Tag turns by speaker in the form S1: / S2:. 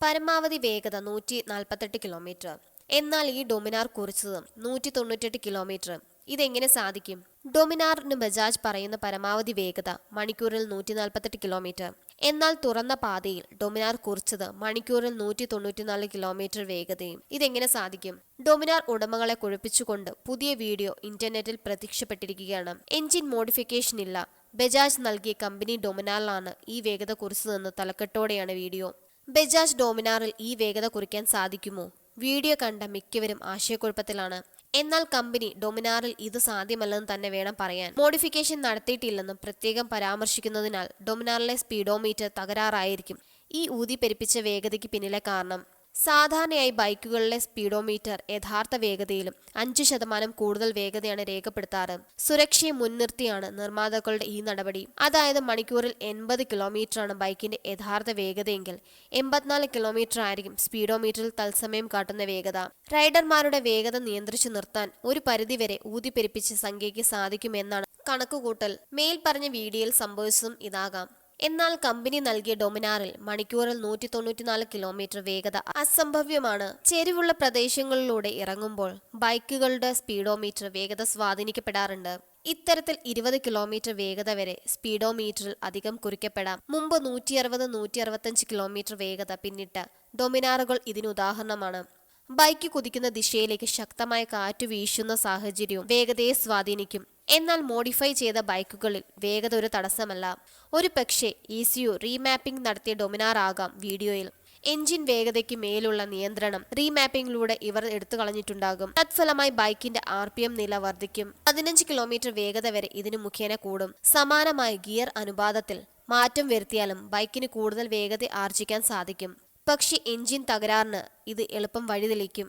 S1: പരമാവധി വേഗത 148 കിലോമീറ്റർ. എന്നാൽ ഈ ഡൊമിനാർ കുറിച്ചത് 198 കിലോമീറ്റർ. ഇതെങ്ങനെ സാധിക്കും? ഡൊമിനാറിന് ബജാജ് പറയുന്ന പരമാവധി വേഗത മണിക്കൂറിൽ 148 കിലോമീറ്റർ. എന്നാൽ തുറന്ന പാതയിൽ ഡൊമിനാർ കുറിച്ചത് മണിക്കൂറിൽ 194 കിലോമീറ്റർ വേഗതയും. ഇതെങ്ങനെ സാധിക്കും? ഡൊമിനാർ ഉടമകളെ കുഴപ്പിച്ചുകൊണ്ട് പുതിയ വീഡിയോ ഇന്റർനെറ്റിൽ പ്രത്യക്ഷപ്പെട്ടിരിക്കുകയാണ്. എഞ്ചിൻ മോഡിഫിക്കേഷൻ ഇല്ല, ബജാജ് നൽകിയ കമ്പനി ഡൊമിനാറിലാണ് ഈ വേഗത കുറിച്ചതെന്ന് തലക്കെട്ടോടെയാണ് വീഡിയോ. ബജാജ് ഡൊമിനാറിൽ ഈ വേഗത കുറിക്കാൻ സാധിക്കുമോ? വീഡിയോ കണ്ട മിക്കവരും ആശയക്കുഴപ്പത്തിലാണ്. എന്നാൽ കമ്പനി ഡൊമിനാറിൽ ഇത് സാധ്യമല്ലെന്ന് തന്നെ വേണം പറയാൻ. മോഡിഫിക്കേഷൻ നടത്തിയിട്ടില്ലെന്നും പ്രത്യേകം പരാമർശിക്കുന്നതിനാൽ ഡൊമിനാറിലെ സ്പീഡോമീറ്റർ തകരാറായിരിക്കും ഈ ഊതിപ്പെരുപ്പിച്ച വേഗതയ്ക്ക് പിന്നിലെ കാരണം. സാധാരണയായി ബൈക്കുകളിലെ സ്പീഡോമീറ്റർ യഥാർത്ഥ വേഗതയിലും 5% കൂടുതൽ വേഗതയാണ് രേഖപ്പെടുത്താറ്. സുരക്ഷയെ മുൻനിർത്തിയാണ് നിർമ്മാതാക്കളുടെ ഈ നടപടി. അതായത് മണിക്കൂറിൽ 80 കിലോമീറ്ററാണ് ബൈക്കിന്റെ യഥാർത്ഥ വേഗതയെങ്കിൽ 84 കിലോമീറ്റർ ആയിരിക്കും സ്പീഡോമീറ്ററിൽ തത്സമയം കാട്ടുന്ന വേഗത. റൈഡർമാരുടെ വേഗത നിയന്ത്രിച്ചു നിർത്താൻ ഒരു പരിധിവരെ ഊതിപ്പെരുപ്പിച്ച സംഖ്യയ്ക്ക് സാധിക്കുമെന്നാണ് കണക്കുകൂട്ടൽ. മേൽപ്പറഞ്ഞ വീഡിയോയിൽ സംഭവിച്ചതും ഇതാകാം. എന്നാൽ കമ്പനി നൽകിയ ഡൊമിനാറിൽ മണിക്കൂറിൽ 194 കിലോമീറ്റർ വേഗത അസംഭവ്യമാണ്. ചെരിവുള്ള പ്രദേശങ്ങളിലൂടെ ഇറങ്ങുമ്പോൾ ബൈക്കുകളുടെ സ്പീഡോമീറ്റർ വേഗത സ്വാധീനിക്കപ്പെടാറുണ്ട്. ഇത്തരത്തിൽ 20 കിലോമീറ്റർ വേഗത വരെ സ്പീഡോമീറ്ററിൽ അധികം കുറിക്കപ്പെടാം. മുമ്പ് 160-165 കിലോമീറ്റർ വേഗത പിന്നിട്ട ഡൊമിനാറുകൾ ഇതിനുദാഹരണമാണ്. ബൈക്ക് കുതിക്കുന്ന ദിശയിലേക്ക് ശക്തമായ കാറ്റ് വീശുന്ന സാഹചര്യവും വേഗതയെ സ്വാധീനിക്കും. എന്നാൽ മോഡിഫൈ ചെയ്ത ബൈക്കുകളിൽ വേഗത ഒരു തടസ്സമല്ല. ഒരു പക്ഷേ ECU റീമാപ്പിംഗ് നടത്തിയ ഡൊമിനാർ ആകാം വീഡിയോയിൽ. എഞ്ചിൻ വേഗതയ്ക്ക് മേലുള്ള നിയന്ത്രണം റീമാപ്പിംഗിലൂടെ ഇവർ എടുത്തു കളഞ്ഞിട്ടുണ്ടാകും. തത്ഫലമായി ബൈക്കിന്റെ RPM നില വർദ്ധിക്കും. 15 കിലോമീറ്റർ വേഗത വരെ ഇതിനു മുഖേന കൂടും. സമാനമായി ഗിയർ അനുപാതത്തിൽ മാറ്റം വരുത്തിയാലും ബൈക്കിന് കൂടുതൽ വേഗത ആർജിക്കാൻ സാധിക്കും. പക്ഷേ എഞ്ചിൻ തകരാറിന് ഇത് എളുപ്പം വഴിതെളിക്കും.